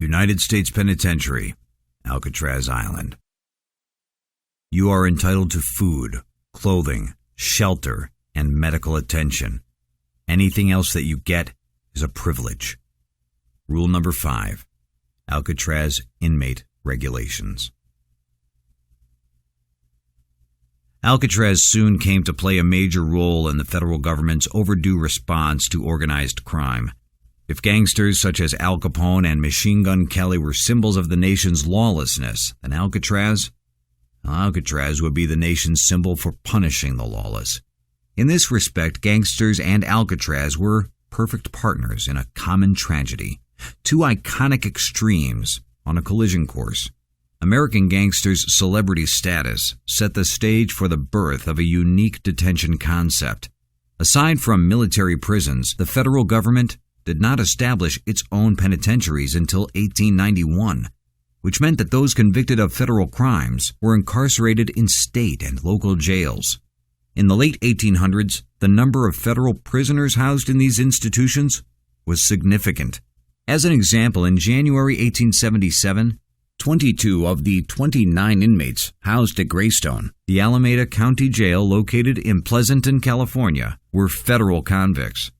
United States Penitentiary, Alcatraz Island. You are entitled to food, clothing, shelter, and medical attention. Anything else that you get is a privilege. Rule number 5. Alcatraz Inmate Regulations. Alcatraz soon came to play a major role in the federal government's overdue response to organized crime. If gangsters such as Al Capone and Machine Gun Kelly were symbols of the nation's lawlessness, then Alcatraz would be the nation's symbol for punishing the lawless. In this respect, gangsters and Alcatraz were perfect partners in a common tragedy, two iconic extremes on a collision course. American gangsters' celebrity status set the stage for the birth of a unique detention concept. Aside from military prisons, the federal government did not establish its own penitentiaries until 1891, which meant that those convicted of federal crimes were incarcerated in state and local jails. In the late 1800s, the number of federal prisoners housed in these institutions was significant. As an example, in January 1877, 22 of the 29 inmates housed at Greystone, the Alameda County Jail located in Pleasanton, California, were federal convicts.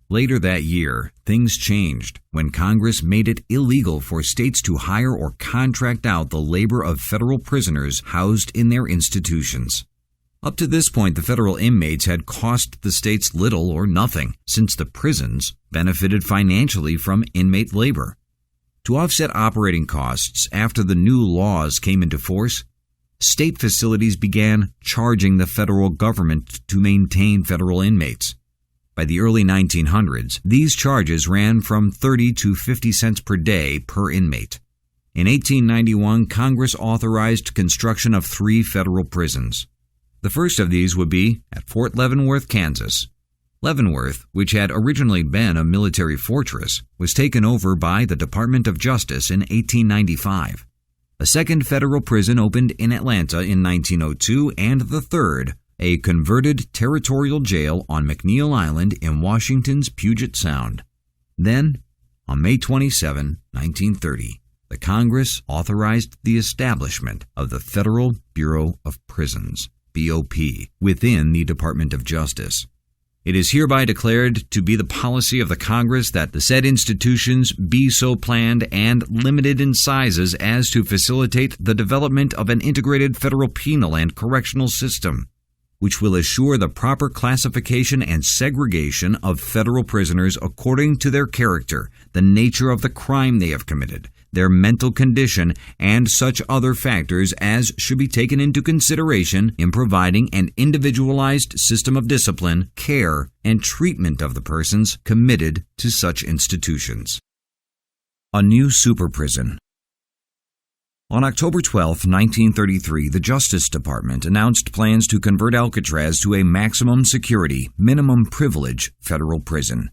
Later that year, things changed when Congress made it illegal for states to hire or contract out the labor of federal prisoners housed in their institutions. Up to this point, the federal inmates had cost the states little or nothing, since the prisons benefited financially from inmate labor. To offset operating costs after the new laws came into force, state facilities began charging the federal government to maintain federal inmates. By the early 1900s, these charges ran from 30 to 50 cents per day per inmate. In 1891, Congress authorized construction of 3 federal prisons. The first of these would be at Fort Leavenworth, Kansas. Leavenworth, which had originally been a military fortress, was taken over by the Department of Justice in 1895. A second federal prison opened in Atlanta in 1902, and the third, a converted territorial jail on McNeil Island in Washington's Puget Sound. Then, on May 27, 1930, the Congress authorized the establishment of the Federal Bureau of Prisons, BOP, within the Department of Justice. It is hereby declared to be the policy of the Congress that the said institutions be so planned and limited in sizes as to facilitate the development of an integrated federal penal and correctional system, which will assure the proper classification and segregation of federal prisoners according to their character, the nature of the crime they have committed, their mental condition, and such other factors as should be taken into consideration in providing an individualized system of discipline, care, and treatment of the persons committed to such institutions. A new super prison. On October 12, 1933, the Justice Department announced plans to convert Alcatraz to a maximum security, minimum privilege federal prison.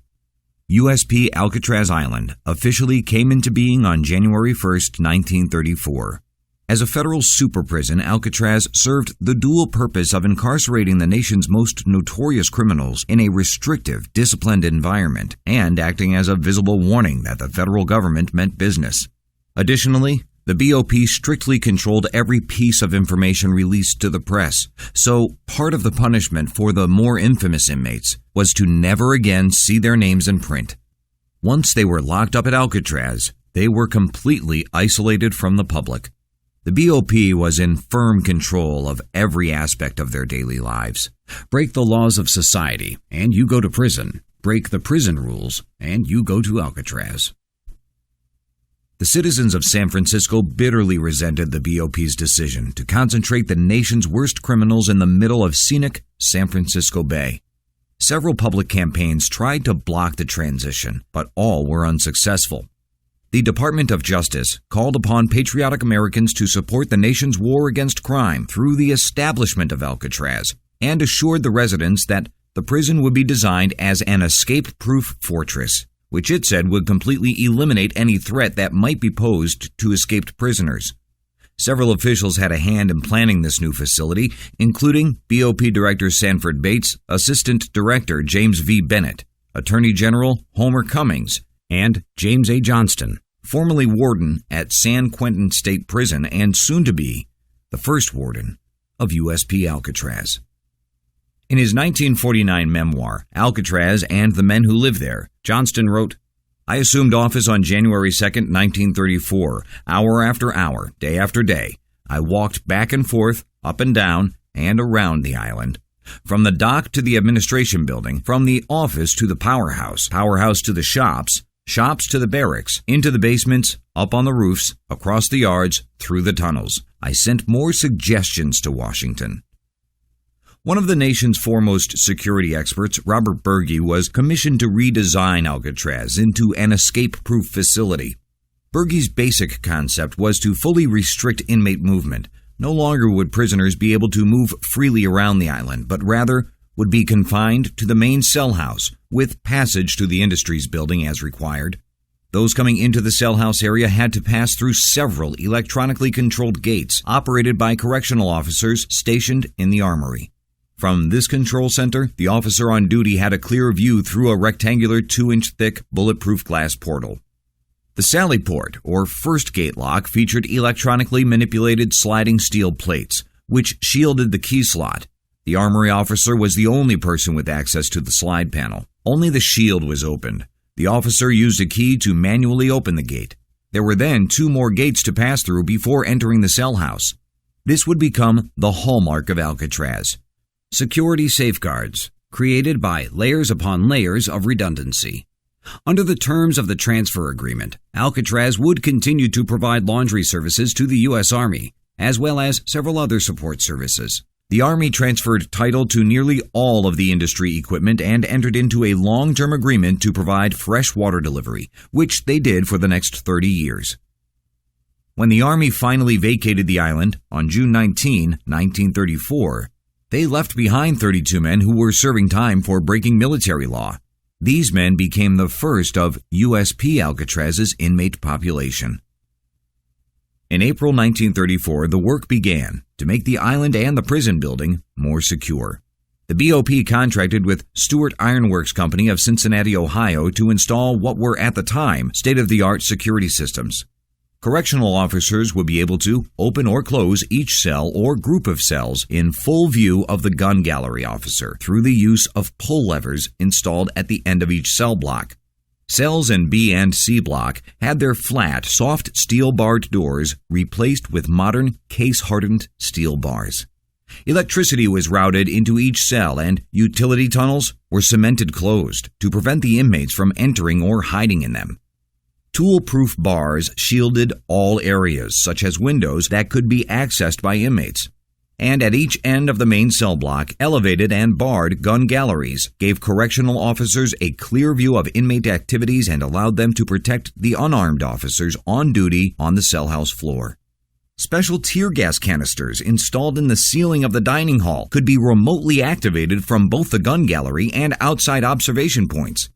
USP Alcatraz Island officially came into being on January 1, 1934. As a federal super prison, Alcatraz served the dual purpose of incarcerating the nation's most notorious criminals in a restrictive, disciplined environment and acting as a visible warning that the federal government meant business. Additionally, the BOP strictly controlled every piece of information released to the press, so part of the punishment for the more infamous inmates was to never again see their names in print. Once they were locked up at Alcatraz, they were completely isolated from the public. The BOP was in firm control of every aspect of their daily lives. Break the laws of society, and you go to prison. Break the prison rules, and you go to Alcatraz. The citizens of San Francisco bitterly resented the BOP's decision to concentrate the nation's worst criminals in the middle of scenic San Francisco Bay. Several public campaigns tried to block the transition, but all were unsuccessful. The Department of Justice called upon patriotic Americans to support the nation's war against crime through the establishment of Alcatraz, and assured the residents that the prison would be designed as an escape-proof fortress, which it said would completely eliminate any threat that might be posed to escaped prisoners. Several officials had a hand in planning this new facility, including BOP Director Sanford Bates, Assistant Director James V. Bennett, Attorney General Homer Cummings, and James A. Johnston. formerly warden at San Quentin State Prison and soon to be the first warden of USP Alcatraz. In his 1949 memoir, Alcatraz and the Men Who Live There, Johnston wrote, "I assumed office on January 2, 1934. Hour after hour, day after day, I walked back and forth, up and down, and around the island. From the dock to the administration building, from the office to the powerhouse, powerhouse to the shops, shops to the barracks, into the basements, up on the roofs, across the yards, through the tunnels. I sent more suggestions to Washington." One of the nation's foremost security experts, Robert Burgi, was commissioned to redesign Alcatraz into an escape-proof facility. Burgi's basic concept was to fully restrict inmate movement. No longer would prisoners be able to move freely around the island, but rather would be confined to the main cell house, with passage to the Industries building as required. Those coming into the cell house area had to pass through several electronically controlled gates operated by correctional officers stationed in the armory. From this control center, the officer on duty had a clear view through a rectangular 2-inch thick bulletproof glass portal. The sally port, or first gate lock, featured electronically manipulated sliding steel plates, which shielded the key slot. The armory officer was the only person with access to the slide panel. Only the shield was opened. The officer used a key to manually open the gate. There were then 2 more gates to pass through before entering the cell house. This would become the hallmark of Alcatraz. Security safeguards, created by layers upon layers of redundancy. Under the terms of the transfer agreement, Alcatraz would continue to provide laundry services to the U.S. Army, as well as several other support services. The Army transferred title to nearly all of the industry equipment and entered into a long-term agreement to provide fresh water delivery, which they did for the next 30 years. When the Army finally vacated the island on June 19, 1934, they left behind 32 men who were serving time for breaking military law. These men became the first of USP Alcatraz's inmate population. In April 1934, the work began to make the island and the prison building more secure. The BOP contracted with Stewart Ironworks Company of Cincinnati, Ohio, to install what were at the time state-of-the-art security systems. Correctional officers would be able to open or close each cell or group of cells in full view of the gun gallery officer through the use of pull levers installed at the end of each cell block. Cells in B and C block had their flat, soft steel-barred doors replaced with modern, case-hardened steel bars. Electricity was routed into each cell, and utility tunnels were cemented closed to prevent the inmates from entering or hiding in them. Tool-proof bars shielded all areas, such as windows that could be accessed by inmates. And at each end of the main cell block, elevated and barred gun galleries gave correctional officers a clear view of inmate activities and allowed them to protect the unarmed officers on duty on the cell house floor. Special tear gas canisters installed in the ceiling of the dining hall could be remotely activated from both the gun gallery and outside observation points.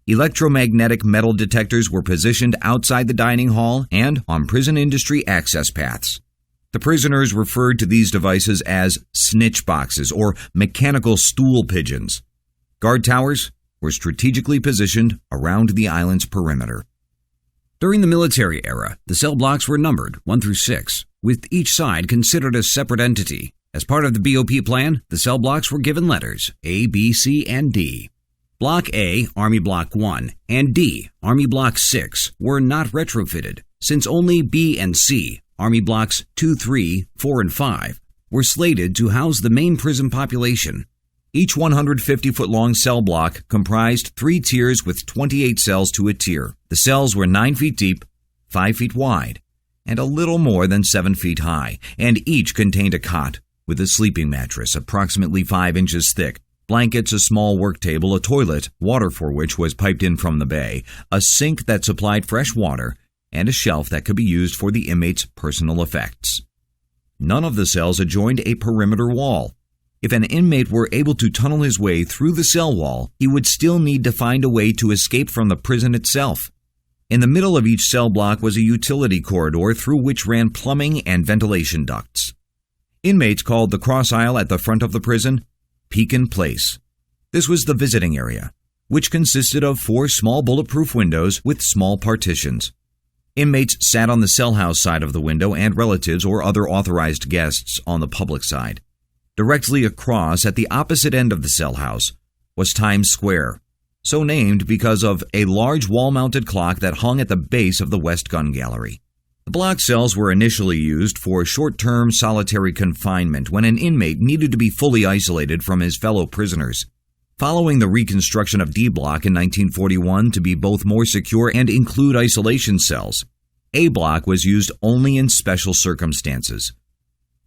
Electromagnetic metal detectors were positioned outside the dining hall and on prison industry access paths. The prisoners referred to these devices as snitch boxes or mechanical stool pigeons. Guard towers were strategically positioned around the island's perimeter. During the military era, the cell blocks were numbered 1 through 6, with each side considered a separate entity. As part of the BOP plan, the cell blocks were given letters A, B, C, and D. Block A, Army Block 1, and D, Army Block 6, were not retrofitted, since only B and C, Army Blocks 2, 3, 4, and 5, were slated to house the main prison population. Each 150-foot-long cell block comprised 3 tiers with 28 cells to a tier. The cells were 9 feet deep, 5 feet wide, and a little more than 7 feet high, and each contained a cot with a sleeping mattress approximately 5 inches thick, blankets, a small work table, a toilet, water for which was piped in from the bay, a sink that supplied fresh water, and a shelf that could be used for the inmates' personal effects. None of the cells adjoined a perimeter wall. If an inmate were able to tunnel his way through the cell wall, he would still need to find a way to escape from the prison itself. In the middle of each cell block was a utility corridor through which ran plumbing and ventilation ducts. Inmates called the cross aisle at the front of the prison Pekin Place. This was the visiting area, which consisted of 4 small bulletproof windows with small partitions. Inmates sat on the cell house side of the window and relatives or other authorized guests on the public side. Directly across, at the opposite end of the cell house, was Times Square, so named because of a large wall-mounted clock that hung at the base of the West Gun Gallery. The block cells were initially used for short-term solitary confinement when an inmate needed to be fully isolated from his fellow prisoners. Following the reconstruction of D Block in 1941 to be both more secure and include isolation cells, A Block was used only in special circumstances.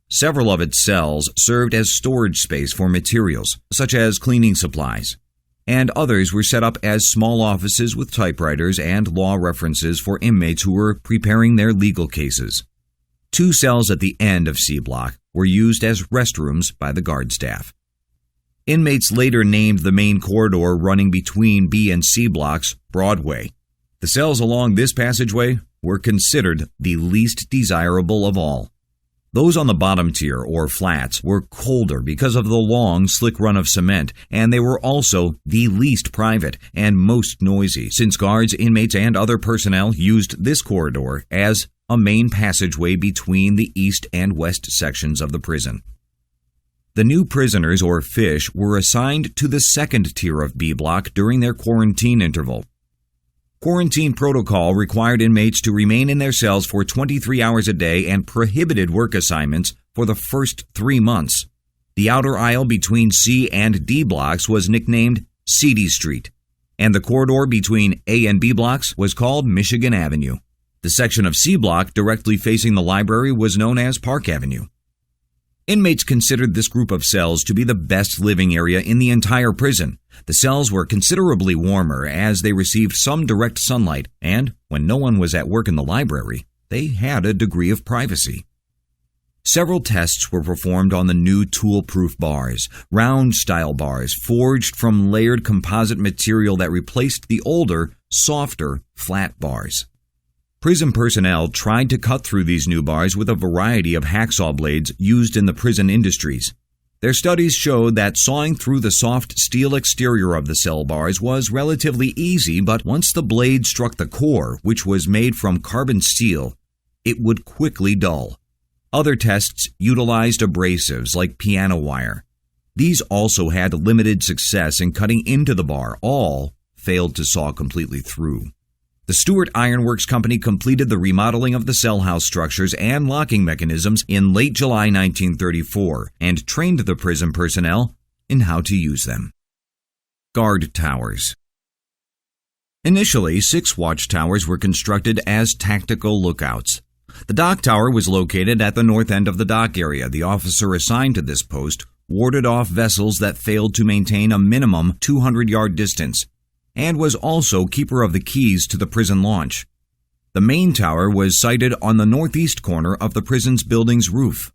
Several of its cells served as storage space for materials, such as cleaning supplies, and others were set up as small offices with typewriters and law references for inmates who were preparing their legal cases. 2 cells at the end of C Block were used as restrooms by the guard staff. Inmates later named the main corridor running between B and C blocks Broadway. The cells along this passageway were considered the least desirable of all. Those on the bottom tier, or flats, were colder because of the long, slick run of cement, and they were also the least private and most noisy, since guards, inmates, and other personnel used this corridor as a main passageway between the east and west sections of the prison. The new prisoners, or fish, were assigned to the second tier of B Block during their quarantine interval. Quarantine protocol required inmates to remain in their cells for 23 hours a day and prohibited work assignments for the first 3 months. The outer aisle between C and D blocks was nicknamed Seedy Street, and the corridor between A and B blocks was called Michigan Avenue. The section of C Block directly facing the library was known as Park Avenue. Inmates considered this group of cells to be the best living area in the entire prison. The cells were considerably warmer as they received some direct sunlight, and when no one was at work in the library, they had a degree of privacy. Several tests were performed on the new tool-proof bars, round-style bars forged from layered composite material that replaced the older, softer, flat bars. Prison personnel tried to cut through these new bars with a variety of hacksaw blades used in the prison industries. Their studies showed that sawing through the soft steel exterior of the cell bars was relatively easy, but once the blade struck the core, which was made from carbon steel, it would quickly dull. Other tests utilized abrasives like piano wire. These also had limited success in cutting into the bar. All failed to saw completely through. The Stewart Iron Works Company completed the remodeling of the cell house structures and locking mechanisms in late July 1934 and trained the prison personnel in how to use them. Guard towers. Initially, 6 watchtowers were constructed as tactical lookouts. The dock tower was located at the north end of the dock area. The officer assigned to this post warded off vessels that failed to maintain a minimum 200-yard distance, and was also keeper of the keys to the prison launch. The main tower was sited on the northeast corner of the prison's building's roof.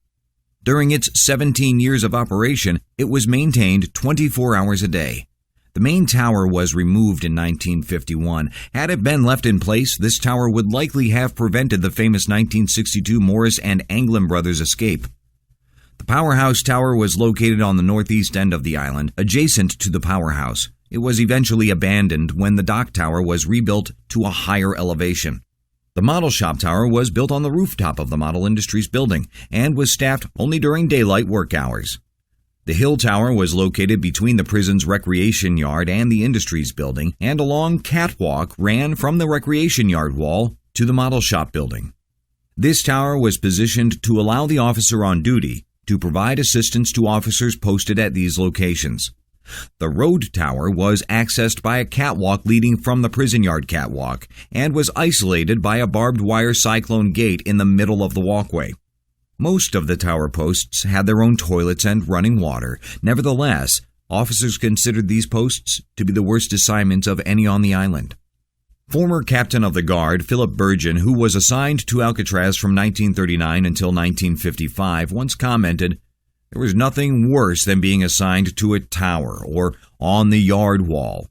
During its 17 years of operation, it was maintained 24 hours a day. The main tower was removed in 1951. Had it been left in place, this tower would likely have prevented the famous 1962 Morris and Anglin Brothers escape. The Powerhouse Tower was located on the northeast end of the island, adjacent to the powerhouse. It was eventually abandoned when the dock tower was rebuilt to a higher elevation. The model shop tower was built on the rooftop of the Model Industries building and was staffed only during daylight work hours. The Hill Tower was located between the prison's recreation yard and the Industries building, and a long catwalk ran from the recreation yard wall to the model shop building. This tower was positioned to allow the officer on duty to provide assistance to officers posted at these locations. The road tower was accessed by a catwalk leading from the prison yard catwalk and was isolated by a barbed wire cyclone gate in the middle of the walkway. Most of the tower posts had their own toilets and running water. Nevertheless, officers considered these posts to be the worst assignments of any on the island. Former captain of the guard, Philip Burgeon, who was assigned to Alcatraz from 1939 until 1955, once commented, "There was nothing worse than being assigned to a tower or on the yard wall.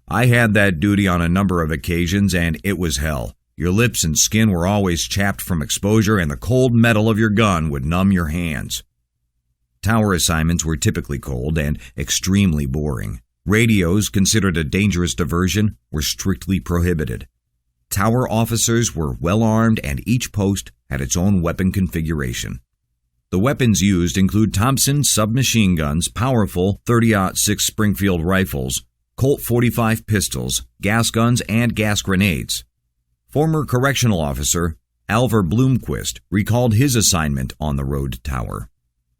I had that duty on a number of occasions, and it was hell. Your lips and skin were always chapped from exposure, and the cold metal of your gun would numb your hands." Tower assignments were typically cold and extremely boring. Radios, considered a dangerous diversion, were strictly prohibited. Tower officers were well armed and each post had its own weapon configuration. The weapons used include Thompson submachine guns, powerful .30-06 Springfield rifles, Colt .45 pistols, gas guns, and gas grenades. Former correctional officer Alvar Bloomquist recalled his assignment on the road tower.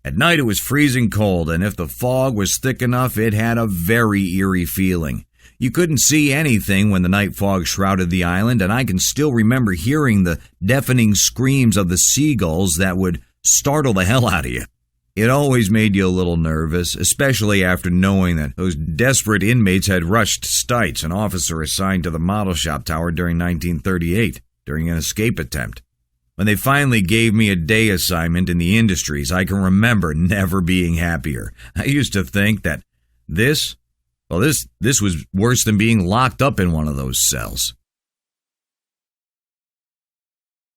At night it was freezing cold, and if the fog was thick enough, it had a very eerie feeling. You couldn't see anything when the night fog shrouded the island, and I can still remember hearing the deafening screams of the seagulls that would startle the hell out of you. It always made you a little nervous, especially after knowing that those desperate inmates had rushed Stites, an officer assigned to the model shop tower during 1938, during an escape attempt. When they finally gave me a day assignment in the industries, I can remember never being happier. I used to think that this was worse than being locked up in one of those cells.